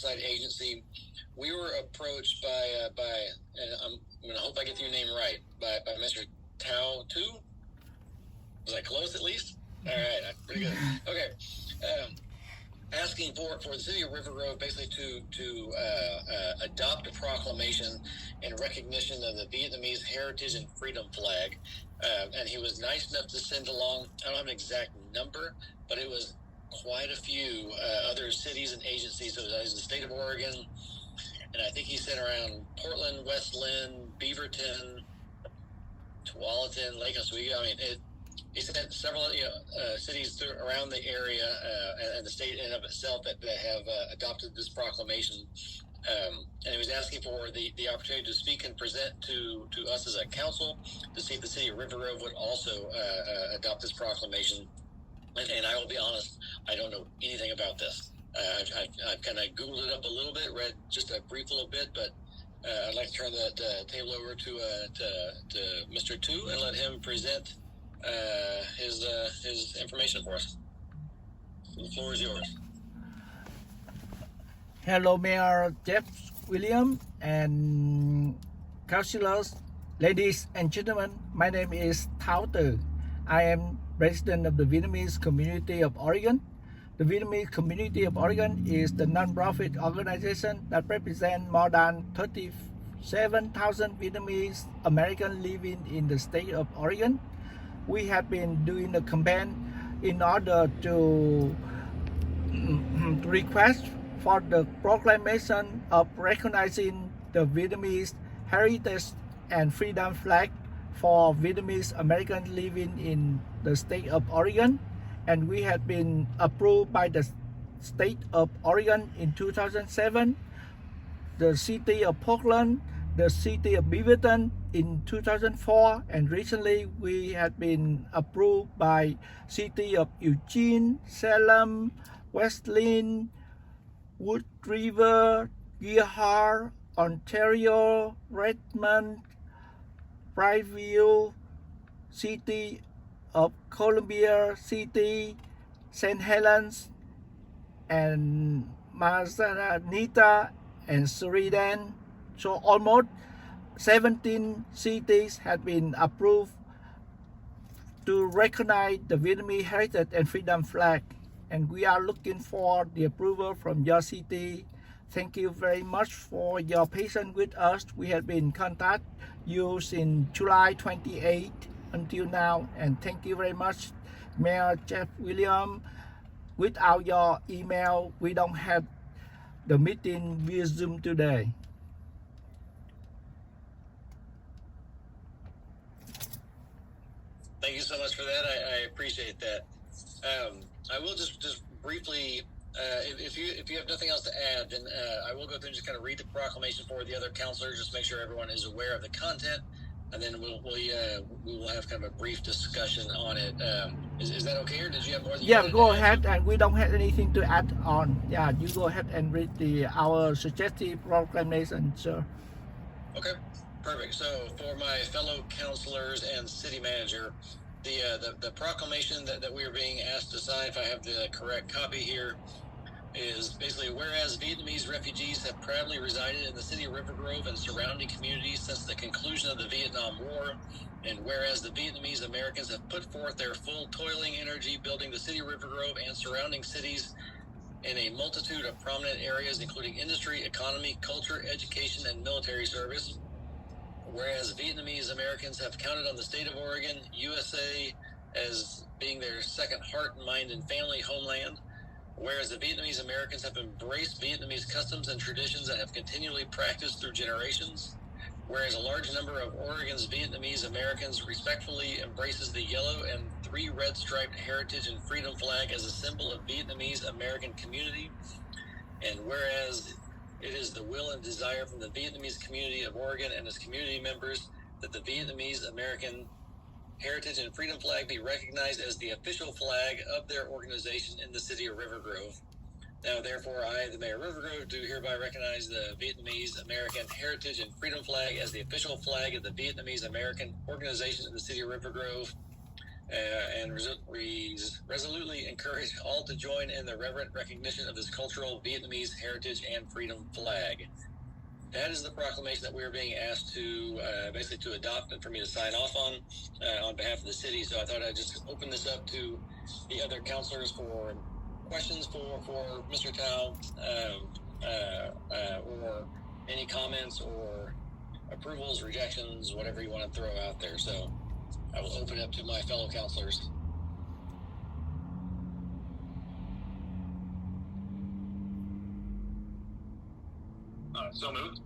outside agency. We were approached by and I'm going to hope I get your name right, by Mr. Tao Tu. Was I close at least? All right, pretty good. Okay. Asking for the city of Rivergrove basically to adopt a proclamation in recognition of the Vietnamese heritage and freedom flag. And he was nice enough to send along, I don't have an exact number, but it was quite a few other cities and agencies. So it was the state of Oregon, and I think he sent around Portland, West Lynn, Beaverton, Tualatin, Lake Oswego. I mean, he sent several cities around the area and the state in and of itself that have adopted this proclamation. And he was asking for the opportunity to speak and present to us as a council to see if the city of Rivergrove would also adopt this proclamation. And I will be honest, I don't know anything about this. I've kind of Googled it up a little bit, read just a brief little bit, but I'd like to turn that table over to Mr. Tu and let him present his information for us. The floor is yours. Hello, Mayor Jeff William and councilors, ladies and gentlemen. My name is Thao Tu. I am president of the Vietnamese community of Oregon. The Vietnamese community of Oregon is the non-profit organization that represents more than 37,000 Vietnamese Americans living in the state of Oregon. We have been doing a campaign in order to request for the proclamation of recognizing the Vietnamese heritage and freedom flag for Vietnamese Americans living in the state of Oregon, and we have been approved by the state of Oregon in 2007, the city of Portland, the city of Beaverton in 2004, and recently we have been approved by city of Eugene, Salem, West Lynn, Wood River, Gearhart, Ontario, Redmond, Brightville, city of Columbia City, St. Helens, and Mazanita and Sheridan. So almost 17 cities have been approved to recognize the Vietnamese heritage and freedom flag, and we are looking for the approval from your city. Thank you very much for your patience with us. We have been contact you since July 28 until now, and thank you very much, Mayor Jeff William. Without your email, we don't have the meeting via Zoom today. Thank you so much for that. I appreciate that. I will just briefly, if you have nothing else to add, then I will go through and just kind of read the proclamation for the other counselors, just make sure everyone is aware of the content, and then we will have kind of a brief discussion on it. Is that okay, or did you have more? Yeah, go ahead, and we don't have anything to add on. Yeah, you go ahead and read our suggested proclamation, sir. Okay, perfect. So for my fellow counselors and city manager, the proclamation that we are being asked to sign, if I have the correct copy here, is basically, whereas Vietnamese refugees have proudly resided in the city of Rivergrove and surrounding communities since the conclusion of the Vietnam War, and whereas the Vietnamese Americans have put forth their full toiling energy building the city of Rivergrove and surrounding cities in a multitude of prominent areas, including industry, economy, culture, education, and military service, whereas Vietnamese Americans have counted on the state of Oregon, USA, as being their second heart, mind, and family homeland, whereas the Vietnamese Americans have embraced Vietnamese customs and traditions that have continually practiced through generations, whereas a large number of Oregon's Vietnamese Americans respectfully embraces the yellow and 3 red striped heritage and freedom flag as a symbol of Vietnamese American community, and whereas it is the will and desire from the Vietnamese community of Oregon and its community members that the Vietnamese American heritage and freedom flag be recognized as the official flag of their organization in the city of Rivergrove. Now, therefore, I, the Mayor of Rivergrove, do hereby recognize the Vietnamese American heritage and freedom flag as the official flag of the Vietnamese American organization in the city of Rivergrove. and resolutely encourage all to join in the reverent recognition of this cultural Vietnamese heritage and freedom flag. That is the proclamation that we are being asked to basically to adopt and for me to sign off on behalf of the city. So I thought I'd just open this up to the other councilors for questions for Mr. Tao, or any comments or approvals, rejections, whatever you want to throw out there. So I will open it up to my fellow councilors. So moved.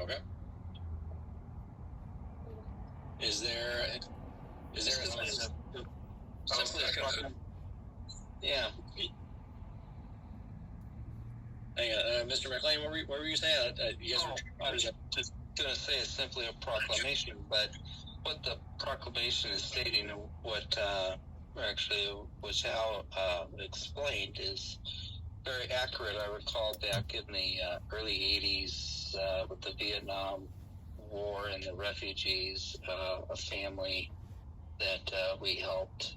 Okay. Is there a yeah. Hang on, Mr. McLean, what were you saying? You guys I was just going to say it's simply a proclamation, but what the proclamation is stating, what which Al explained, is very accurate. I recall back in the early 80s with the Vietnam War and the refugees, a family that we helped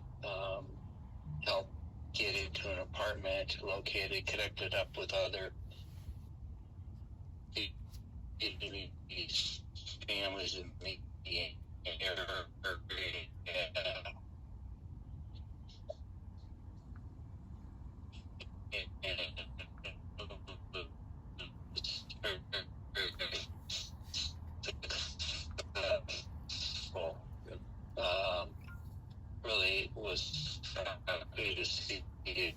get into an apartment located, connected up with other Vietnamese families in the area. Really was happy to see it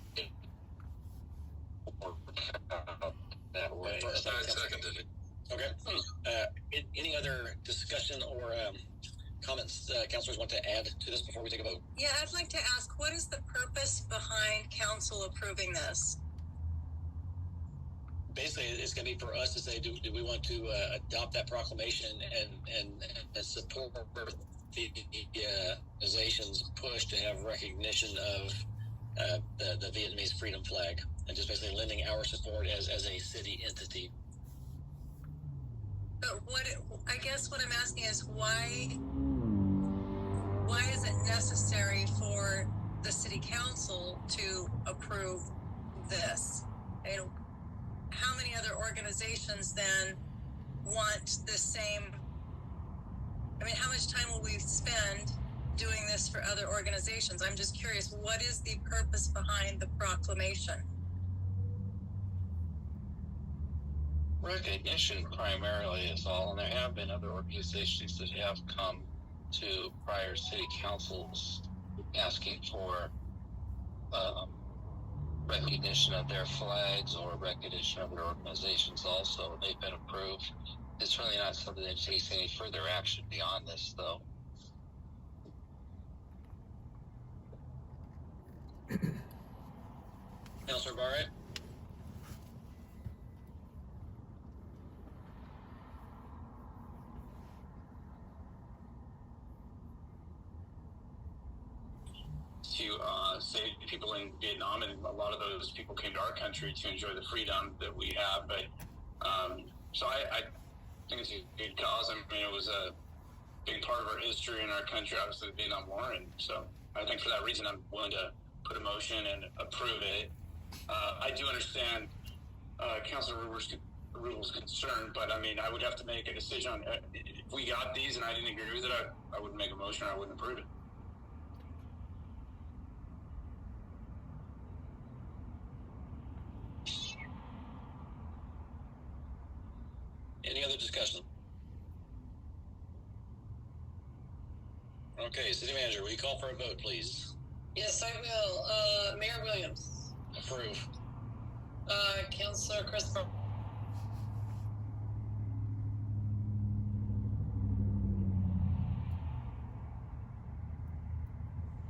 work out that way. Seconded. Okay. Any other discussion or comments councilors want to add to this before we take a vote? Yeah, I'd like to ask, what is the purpose behind council approving this? Basically, it's going to be for us to say, do we want to adopt that proclamation and support the organization's push to have recognition of the Vietnamese freedom flag, and just basically lending our support as a city entity. But I guess what I'm asking is why is it necessary for the city council to approve this? And how many other organizations then want the same? I mean, how much time will we spend doing this for other organizations? I'm just curious, what is the purpose behind the proclamation? Recognition primarily is all, and there have been other organizations that have come to prior city councils asking for recognition of their flags or recognition of their organizations also. They've been approved. It's really not something that takes any further action beyond this, though. Councilor Barrett? To save people in Vietnam, and a lot of those people came to our country to enjoy the freedom that we have. But so I think it's a good cause. I mean, it was a big part of our history in our country, obviously the Vietnam War, and so I think for that reason I'm willing to put a motion and approve it. I do understand Councilor Rule's concern, but I mean, I would have to make a decision on if we got these and I didn't agree with it, I wouldn't make a motion, I wouldn't approve it. Any other discussion? Okay, City Manager, will you call for a vote, please? Yes, I will. Mayor Williams. Approve. Councilor Christopher.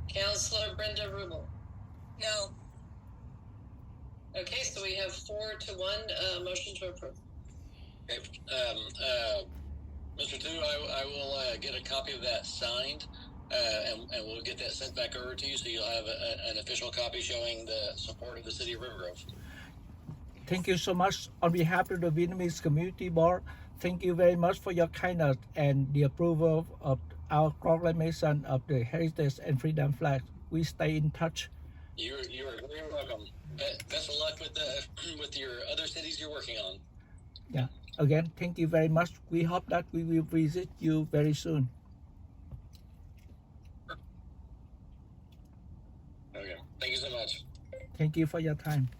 Councilor Brenda Rubel. No. Okay, so we have 4-1 motion to approve. Okay. Mr. Tu, I will get a copy of that signed, and we'll get that sent back over to you, so you'll have an official copy showing the support of the City of Rivergrove. Thank you so much on behalf of the Vietnamese Community Board. Thank you very much for your kindness and the approval of our proclamation of the Heritage and Freedom flag. We stay in touch. You are very welcome. Best of luck with with your other cities you're working on. Yeah. Again, thank you very much. We hope that we will visit you very soon. Okay. Thank you so much. Thank you for your time.